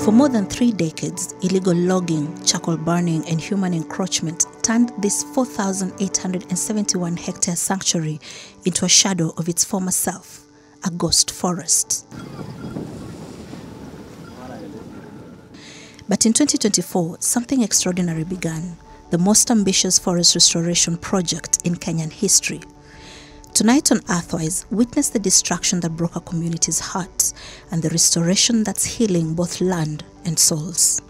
For more than 3 decades, illegal logging, charcoal burning, and human encroachment turned this 4,871-hectare sanctuary into a shadow of its former self, a ghost forest. But in 2024, something extraordinary began, the most ambitious forest restoration project in Kenyan history. Tonight on Earthwise, witness the destruction that broke a community's heart and the restoration that's healing both land and souls.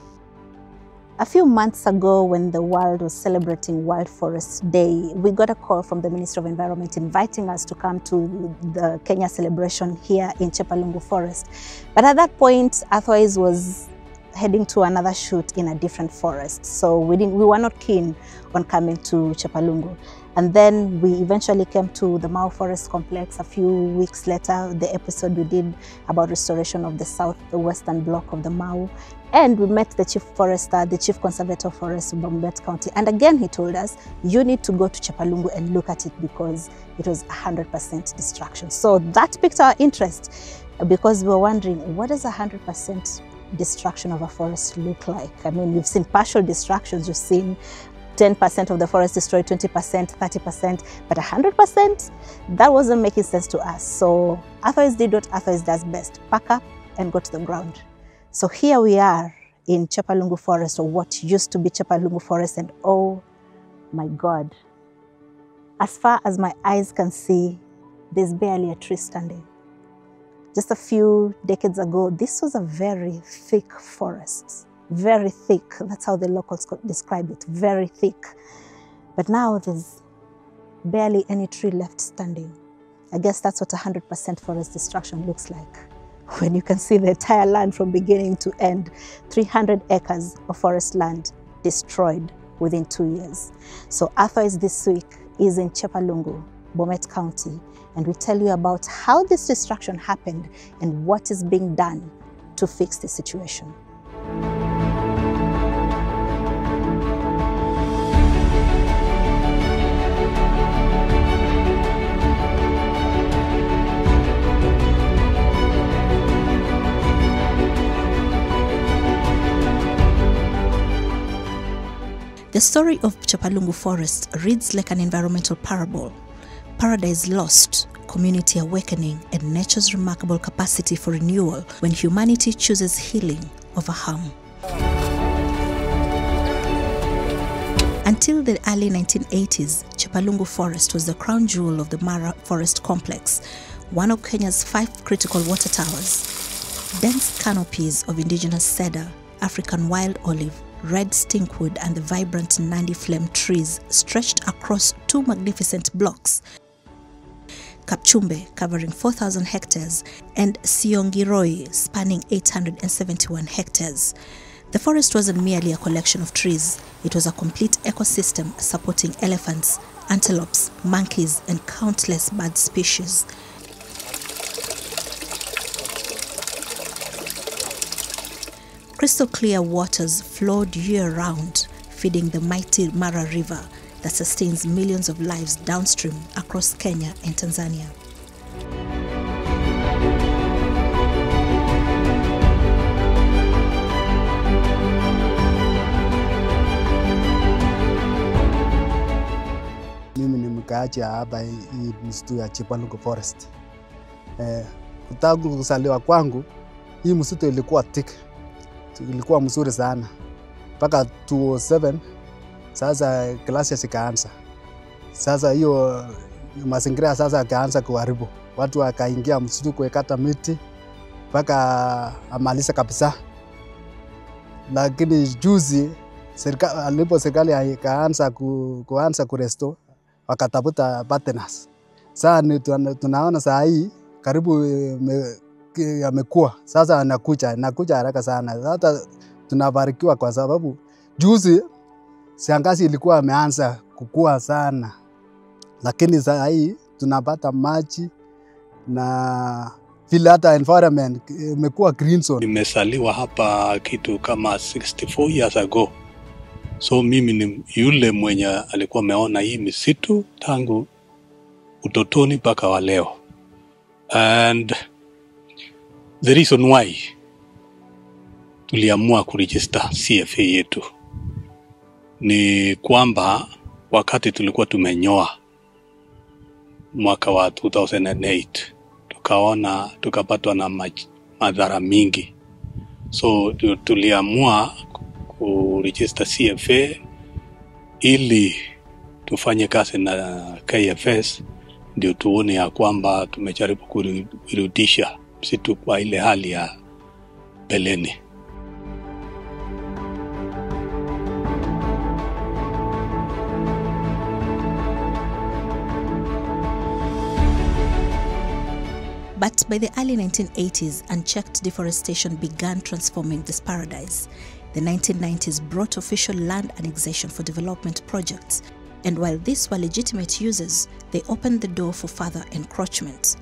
A few months ago, when the world was celebrating World Forest Day, we got a call from the Ministry of Environment inviting us to come to the Kenya celebration here in Chepalungu Forest. But at that point, Earthwise was heading to another shoot in a different forest. So we were not keen on coming to Chepalungu. And then we eventually came to the Mau Forest Complex a few weeks later, the episode we did about restoration of the western block of the Mau. And we met the chief forester, the chief conservator of forests of Bomet County. And again, he told us, you need to go to Chepalungu and look at it because it was 100% destruction. So that piqued our interest because we were wondering, what does 100% destruction of a forest look like? I mean, you've seen partial destructions, you've seen 10% of the forest destroyed, 20%, 30%, but 100%, that wasn't making sense to us. So Earthwise did what Earthwise does best, pack up and go to the ground. So here we are in Chepalungu Forest, or what used to be Chepalungu Forest, and oh my God, as far as my eyes can see, there's barely a tree standing. Just a few decades ago, this was a very thick forest. Very thick, that's how the locals describe it, very thick. But now there's barely any tree left standing. I guess that's what 100% forest destruction looks like. When you can see the entire land from beginning to end, 300 acres of forest land destroyed within 2 years. So Earthwise this week is in Chepalungu, Bomet County, and we tell you about how this destruction happened and what is being done to fix the situation. The story of Chepalungu Forest reads like an environmental parable. Paradise lost, community awakening, and nature's remarkable capacity for renewal when humanity chooses healing over harm. Until the early 1980s, Chepalungu Forest was the crown jewel of the Mara Forest Complex, one of Kenya's 5 critical water towers. Dense canopies of indigenous cedar, African wild olive, red stinkwood, and the vibrant Nandi flame trees stretched across 2 magnificent blocks, Kapchumbe covering 4,000 hectares and Siongiroi spanning 871 hectares. The forest wasn't merely a collection of trees, it was a complete ecosystem supporting elephants, antelopes, monkeys, and countless bird species. Crystal clear waters flowed year-round, feeding the mighty Mara River that sustains millions of lives downstream across Kenya and Tanzania. Mimi ni mkaaji hapa hii msitu ya Chepalungu Forest. Tangu kuzaliwa kwangu, hii msitu ilikuwa thick. Ilikuwa mzuri sana. Mpaka 2007 sasa klasi zikaanza. Sasa hiyo mazingira sasa yakaanza kuharibu. Watu wakaingia msitu kuekata miti mpaka amaliza kabisa. Lakini juzi serikali ikaanza kuanza kurestore, wakatafuta partners. Sasa tunaona saa hii karibu yamekuwa. Sasa nakuja haraka sana. Hata tunabarikiwa kwa sababu juzi kiangazi ilikuwa imeanza kukua sana. Lakini saa hii tunapata maji na vile hata environment imekuwa green zone. Nimezaliwa hapa kitu kama 64 years ago. So mimi ni yule mwenye alikuwa ameona hii misitu tangu utotoni mpaka wa leo. And the reason why tuliamua kuregister CFA yetu ni kwamba wakati tulikuwa tumenyoa mwaka wa 2008 tukapatwa na madhara mingi, so tuliamua kuregister CFA ili tufanye kazi na KFS, ndio tuone ya kwamba tumejaribu kurudisha msitu kwa ile hali ya beleni. But by the early 1980s, unchecked deforestation began transforming this paradise. The 1990s brought official land annexation for development projects, and while these were legitimate uses, they opened the door for further encroachment.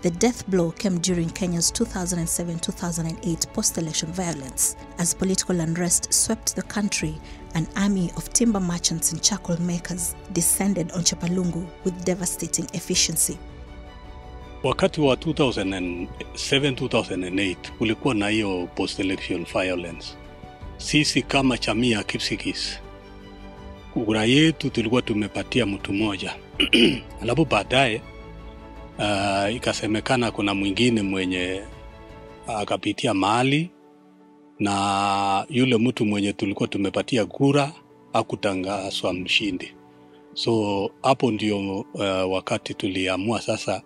The death blow came during Kenya's 2007-2008 post-election violence. As political unrest swept the country, an army of timber merchants and charcoal makers descended on Chepalungu with devastating efficiency. Wakati wa 2007-2008 kulikuwa na hiyo post-election violence. Sisi kama jamii ya Kipsigis, kura yetu tulikuwa tumepatia mtu mmoja. Alafu baadaye ikasemekana kuna mwingine mwenye akapitia mahali, na yule mtu mwenye tulikuwa tumepatia kura hakutangazwa mshindi. So hapo ndio wakati tuliamua sasa,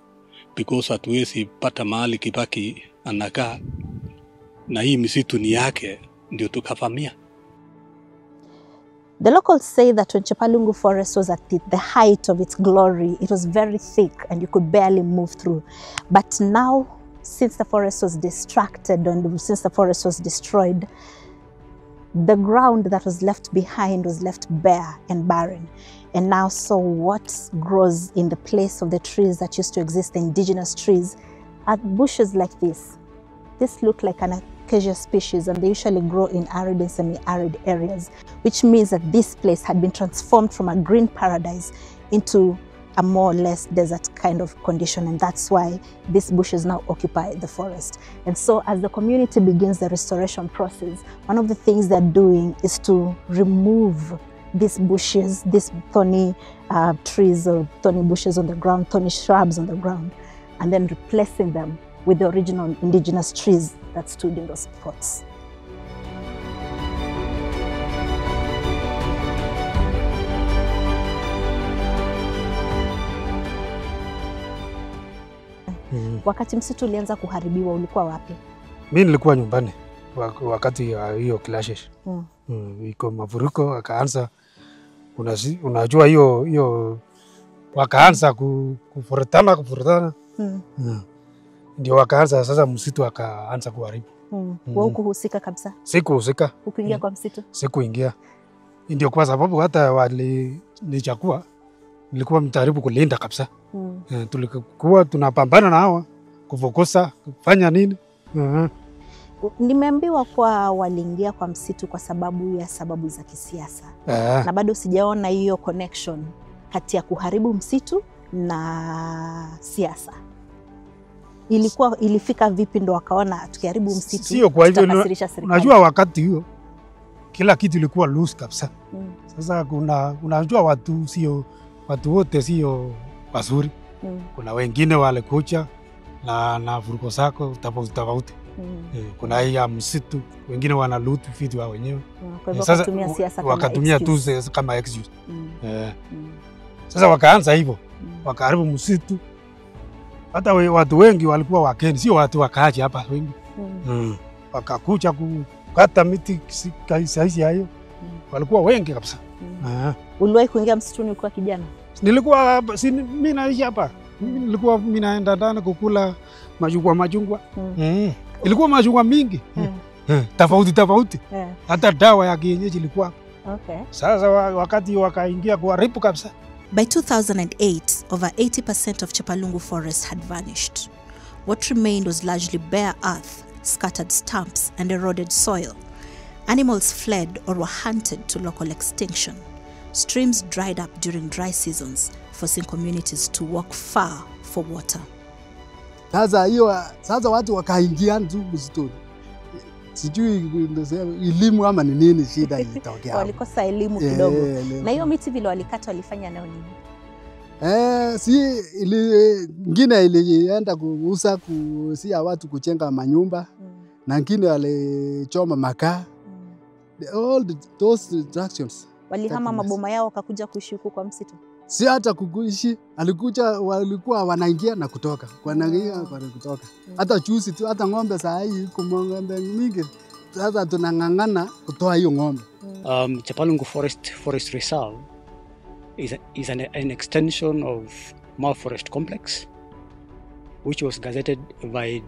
because hatuwezi pata mahali Kibaki anakaa na hii misitu ni yake, ndio tukavamia. The locals say that when Chepalungu Forest was at the height of its glory, it was very thick and you could barely move through. But now, since the forest was distracted and since the forest was destroyed, the ground that was left behind was left bare and barren. And now, so what grows in the place of the trees that used to exist, the indigenous trees, are bushes like this. This look like an acacia species, and they usually grow in arid and semi-arid areas, which means that this place had been transformed from a green paradise into a more or less desert kind of condition, and that's why these bushes now occupy the forest. And so as the community begins the restoration process, one of the things they're doing is to remove these bushes, these thorny trees or thorny bushes on the ground, thorny shrubs on the ground, and then replacing them with the original indigenous trees that stood in those spots. Wakati msitu ulianza kuharibiwa ulikuwa wapi? Mimi nilikuwa nyumbani wakati ya hiyo clashes. Iko mafuriko akaanza, unajua hiyo wakaanza kufuratana. Ndio wakaanza sasa msitu akaanza kuharibu. Wewe kuhusika kabisa? Sikuhusika. Ukuingia kwa msitu? Sikuingia. Ndio kwa sababu hata walichukua nilikuwa mtaribu kulinda kabisa. Tulikuwa tunapambana na hawa kufokosa kufanya nini. Nimeambiwa kwa waliingia kwa msitu kwa sababu za kisiasa. Na bado sijaona hiyo connection kati ya kuharibu msitu na siasa. Ilifika vipi ndo wakaona tukiharibu msitu? Sio kwa hivyo, unajua wakati hiyo kila kitu ilikuwa loose kabisa. Sasa unajua watu wote sio wazuri. Kuna wengine wale kucha na vuruko zako tofauti. Kuna hii ya msitu, wengine wana loot vitu wao wenyewe. Kwa hivyo wakatumia siasa wakatumia tu kama excuse. Sasa wakaanza hivyo, wakaharibu msitu. Hata watu wengi walikuwa wakeni, sio watu wakaaji hapa wengi. Wakakuja kukata miti sahizi hayo. Walikuwa wengi kabisa. Uliwahi kuingia msituni ukiwa kijana? Nilikuwa mimi naishi hapa. Nilikuwa mimi naenda ndani kukula machungwa. Ilikuwa machungwa mingi. Tofauti. Hata dawa ya kienyeji ilikuwa. Sasa wakati wakaingia kuharibu kabisa. By 2008, over 80% of Chepalungu Forest had vanished. What remained was largely bare earth, scattered stumps, and eroded soil. Animals fled or were hunted to local extinction. Streams dried up during dry seasons, forcing communities to walk far for water. Sasa watu wakaingia tu msituni. sijui elimu ama ni nini shida ilitokea. Walikosa elimu kidogo. Na hiyo miti vile walikata walifanya nayo nini? Si ngine ilienda kuuza kusia watu kujenga manyumba. Na ngine walichoma makaa. All those distractions. Walihama maboma yao wakakuja kuishi huko kwa msitu. Si hata kuishi, walikuwa wanaingia na kutoka. Wanaingia na kutoka. Hata juzi tu, hata ng'ombe saa hii ng'ombe mingi. Sasa tunang'ang'ana kutoa hiyo ng'ombe. Chepalungu Forest Reserve is an extension of Mau Forest Complex, which was gazetted by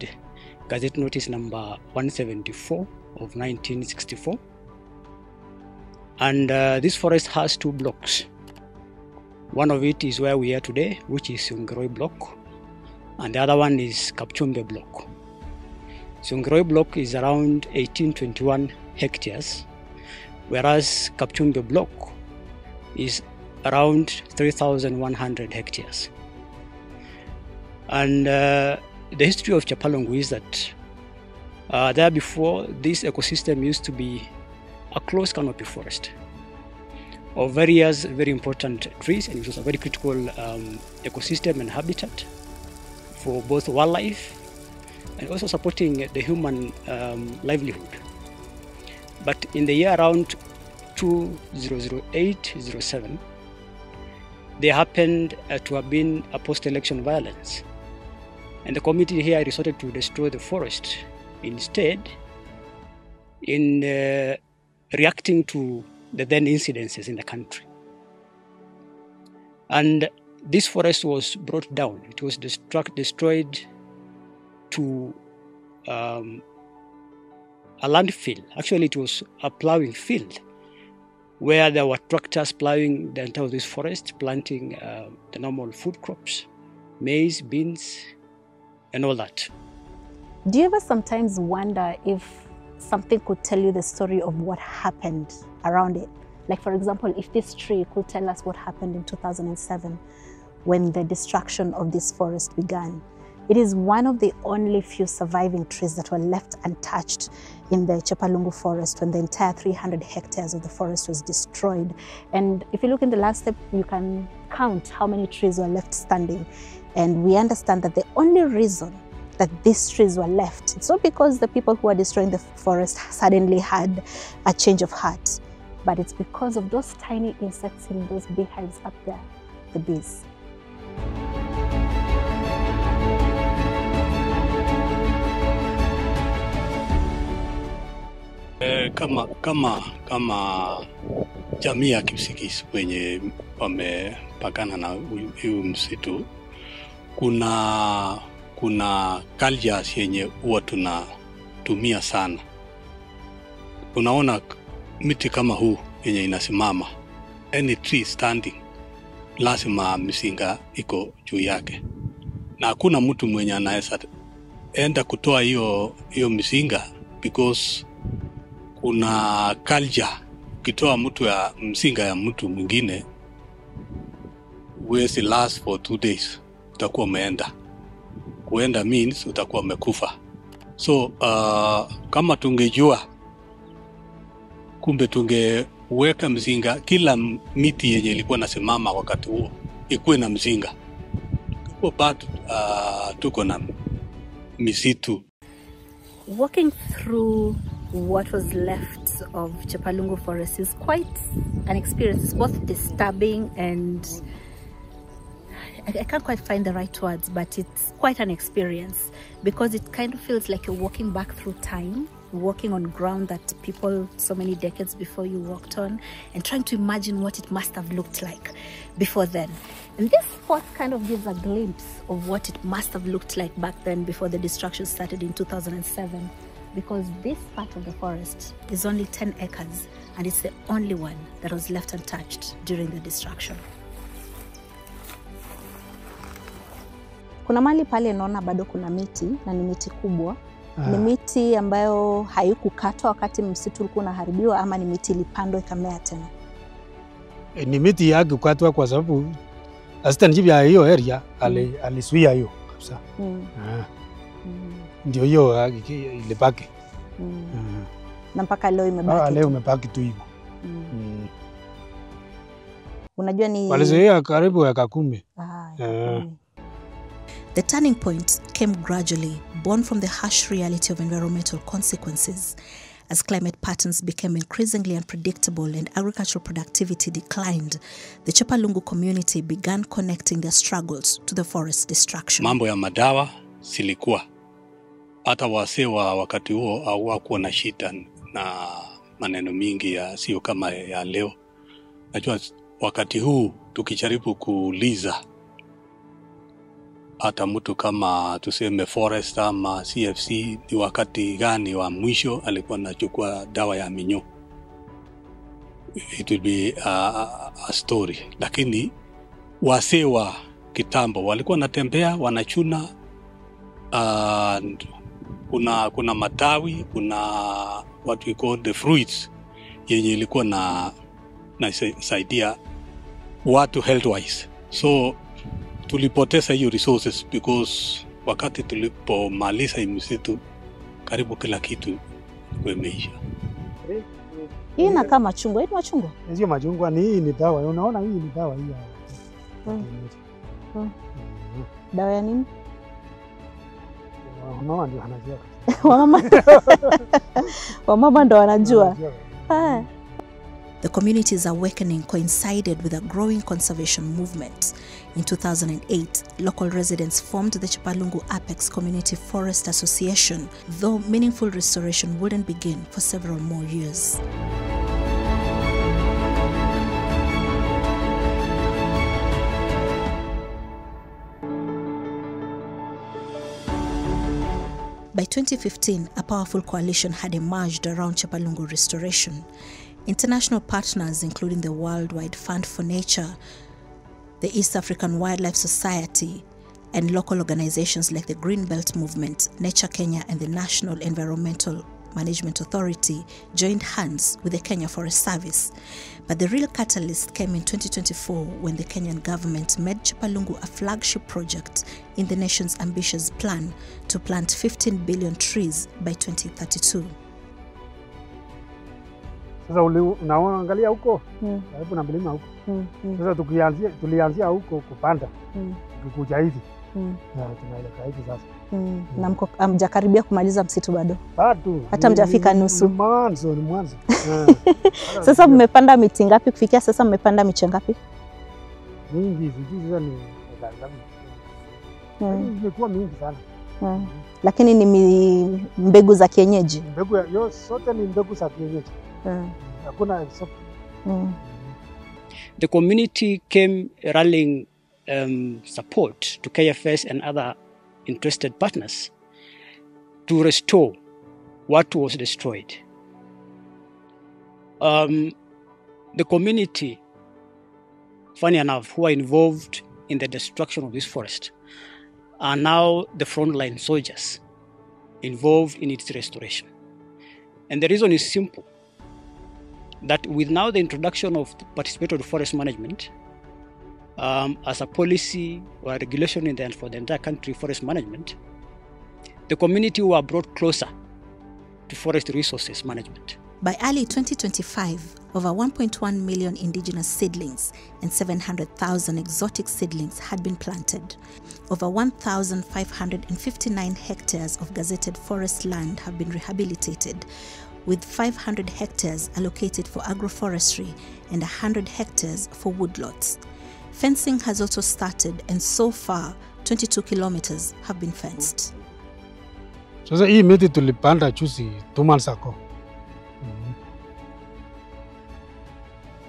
Gazette Notice number 174 of 1964. And this forest has 2 blocks. One of it is where we are today, which is Sungiroi block, and the other one is Kapchumbe block. Sungiroi block is around 1821 hectares, whereas Kapchumbe block is around 3,100 hectares. And the history of Chepalungu is that there before, this ecosystem used to be a close canopy forest of various very important trees, and it was a very critical ecosystem and habitat for both wildlife and also supporting the human livelihood. But in the year around 2008-07, there happened to have been a post-election violence, and the community here resorted to destroy the forest instead in reacting to the then incidences in the country. And this forest was brought down. It was destroyed to a landfill. Actually, it was a plowing field where there were tractors plowing the entire of this forest, planting the normal food crops, maize, beans, and all that. Do you ever sometimes wonder if something could tell you the story of what happened around it? Like, for example, if this tree could tell us what happened in 2007 when the destruction of this forest began. It is one of the only few surviving trees that were left untouched in the Chepalungu Forest when the entire 300 hectares of the forest was destroyed. And if you look in the last step, you can count how many trees were left standing. And we understand that the only reason that these trees were left, it's not because the people who are destroying the forest suddenly had a change of heart, but it's because of those tiny insects in those beehives up there, the bees. Kama jamii ya Kipsigis wenye wamepakana na huu msitu, kuna cultures yenye huwa tunatumia sana. Unaona miti kama huu yenye inasimama, any tree standing, lazima msinga iko juu yake. Na hakuna mtu mwenye anaweza enda kutoa hiyo msinga, because kuna culture, ukitoa mtu ya msinga ya mtu mwingine, huwezi last for 2 days, utakuwa umeenda. Kuenda means utakuwa umekufa. So kama tungejua, kumbe tungeweka mzinga, kila miti yenye ilikuwa nasimama wakati huo ikuwe na mzinga. Kwa bado tuko na misitu. Walking through what was left of Chepalungu Forest is quite an experience. It's both disturbing and I can't quite find the right words, but it's quite an experience because it kind of feels like you're walking back through time, walking on ground that people so many decades before you walked on, and trying to imagine what it must have looked like before then. And this spot kind of gives a glimpse of what it must have looked like back then before the destruction started in 2007, because this part of the forest is only 10 acres and it's the only one that was left untouched during the destruction. Kuna mali pale naona bado kuna miti na ni miti kubwa. Ni miti ambayo haikukatwa wakati msitu ulikuwa unaharibiwa, ama ni miti ilipandwa ikamea tena? Ni miti yake kukatwa kwa sababu assistant chief ya hiyo area alisuia hiyo kabisa. Ndio hiyo ilibaki. Na mpaka leo imebaki. Leo imebaki tu hivyo. Unajua ni walizoea karibu eka 10. The turning point came gradually, born from the harsh reality of environmental consequences. As climate patterns became increasingly unpredictable and agricultural productivity declined, the Chepalungu community began connecting their struggles to the forest destruction. Mambo ya madawa silikuwa. Hata wasee wa wakati huo hawakuwa na shida na maneno mingi ya sio kama ya leo. Najua wakati huu tukijaribu kuuliza hata mtu kama tuseme Forest ama CFC ni wakati gani wa mwisho alikuwa anachukua dawa ya minyoo, it will be a story. Lakini wasee wa kitambo walikuwa natembea wanachuna, kuna matawi, kuna what we call the fruits yenye ilikuwa na saidia watu Earthwise. So tulipoteza hiyo resources because wakati tulipomaliza hii msitu karibu kila kitu imeisha. Hii inakaa machungwa, hii machungwa. Sio machungwa, hii ni dawa. Unaona hii ni dawa hii. Dawa ya nini? Mama ndio anajua. Mama ndo wanajua. The community's awakening coincided with a growing conservation movement. In 2008, local residents formed the Chepalungu Apex Community Forest Association, though meaningful restoration wouldn't begin for several more years. By 2015, a powerful coalition had emerged around Chepalungu restoration. International partners, including the Worldwide Fund for Nature, the East African Wildlife Society, and local organizations like the Green Belt Movement, Nature Kenya, and the National Environmental Management Authority joined hands with the Kenya Forest Service. But the real catalyst came in 2024 when the Kenyan government made Chepalungu a flagship project in the nation's ambitious plan to plant 15 billion trees by 2032. Sasa unaangalia huko, karibu na mlima huko. Sasa tulianzia huko kupanda. Tukikuja hivi. Tunaelekea hivi sasa. Na mko hamjakaribia kumaliza msitu bado? Bado. Hata mjafika nusu. Ni mwanzo. Sasa mmepanda miti ngapi kufikia sasa? Mmepanda miche ngapi? Mingi, sasa ni imekuwa mingi sana. Lakini ni mbegu za kienyeji. Mbegu zote ni mbegu za kienyeji. Hakuna except. The community came rallying support to KFS and other interested partners to restore what was destroyed. The community, funny enough, who are involved in the destruction of this forest are now the frontline soldiers involved in its restoration. And the reason is simple, that with now the introduction of participatory forest management as a policy or a regulation for the entire country forest management, the community were brought closer to forest resources management. By early 2025, over 1.1 million indigenous seedlings and 700,000 exotic seedlings had been planted. Over 1,559 hectares of gazetted forest land have been rehabilitated, with 500 hectares allocated for agroforestry and 100 hectares for woodlots. Fencing has also started, and so far 22 kilometers have been fenced. Sasa hii miti tulipanda juzi 2 months ago.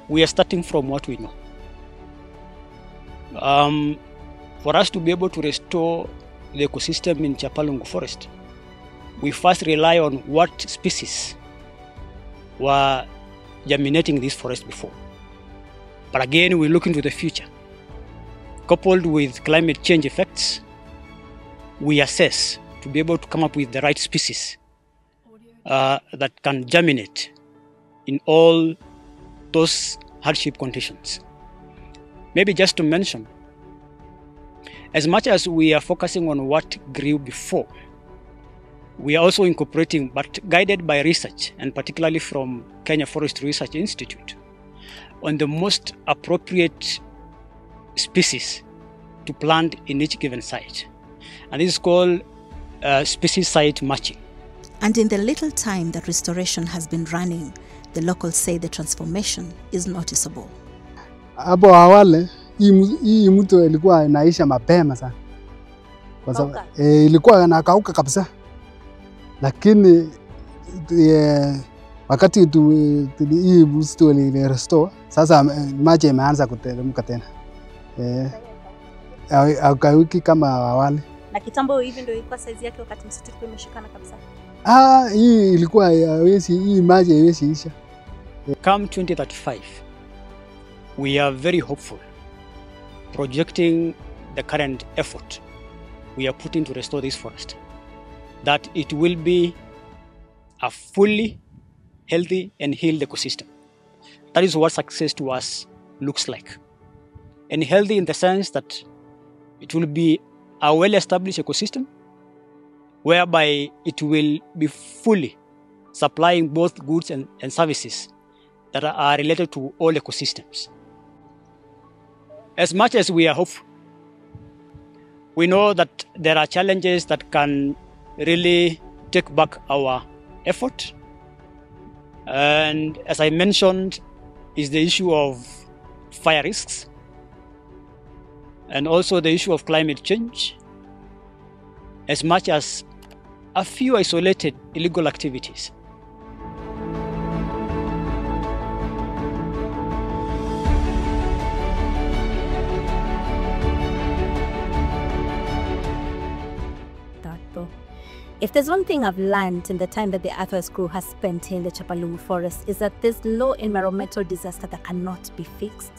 We are starting from what we know. For us to be able to restore the ecosystem in Chepalungu Forest, we first rely on what species were germinating this forest before. But again, we look into the future. Coupled with climate change effects, we assess to be able to come up with the right species that can germinate in all those hardship conditions. Maybe just to mention, as much as we are focusing on what grew before, we are also incorporating, but guided by research, and particularly from Kenya Forest Research Institute, on the most appropriate species to plant in each given site. And this is called species site matching. And in the little time that restoration has been running, the locals say the transformation is noticeable. Hapo awali hii mto ilikuwa inaisha mapema sana. Kwa sababu ilikuwa inakauka kabisa. Lakini wakati hii mto ile restore, sasa maji imeanza kuteremka tena. Haukauki kama awali. Na kitambo hivi ndio ilikuwa size yake wakati msitu ulikuwa umeshikana kabisa. Hii ilikuwa hii maji haiwezi isha. Come 2035, we are very hopeful, projecting the current effort we are putting to restore this forest, that it will be a fully healthy and healed ecosystem. That is what success to us looks like. And healthy in the sense that it will be a well-established ecosystem whereby it will be fully supplying both goods and services that are related to all ecosystems. As much as we are hopeful, we know that there are challenges that can really take back our effort. And as I mentioned, is the issue of fire risks, and also the issue of climate change, as much as a few isolated illegal activities. If there's one thing I've learned in the time that the Earthwise crew has spent here in the Chepalungu Forest, is that there's no environmental disaster that cannot be fixed.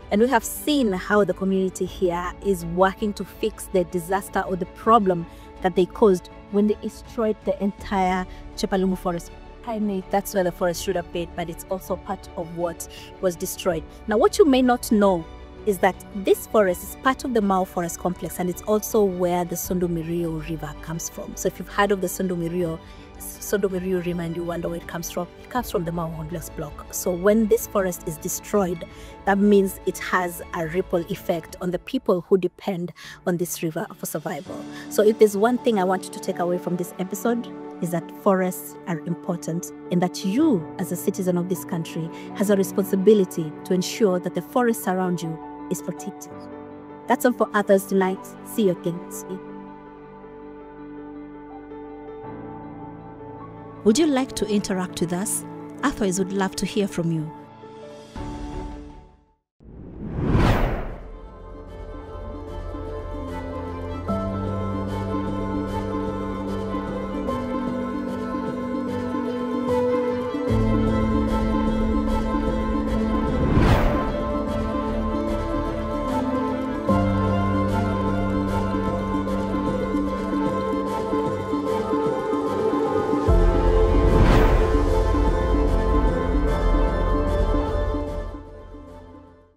And we have seen how the community here is working to fix the disaster or the problem that they caused when they destroyed the entire Chepalungu Forest. I mean, that's where the forest should have been, but it's also part of what was destroyed. Now, what you may not know is that this forest is part of the Mau Forest Complex, and it's also where the Sondomirio River comes from. So if you've heard of the Sondomirio River and you wonder where it comes from the Mau Complex block. So when this forest is destroyed, that means it has a ripple effect on the people who depend on this river for survival. So if there's one thing I want you to take away from this episode, is that forests are important, and that you, as a citizen of this country, has a responsibility to ensure that the forest around you is protected. That's all for Earthwise tonight. See you again next week. Would you like to interact with us? Earthwise would love to hear from you.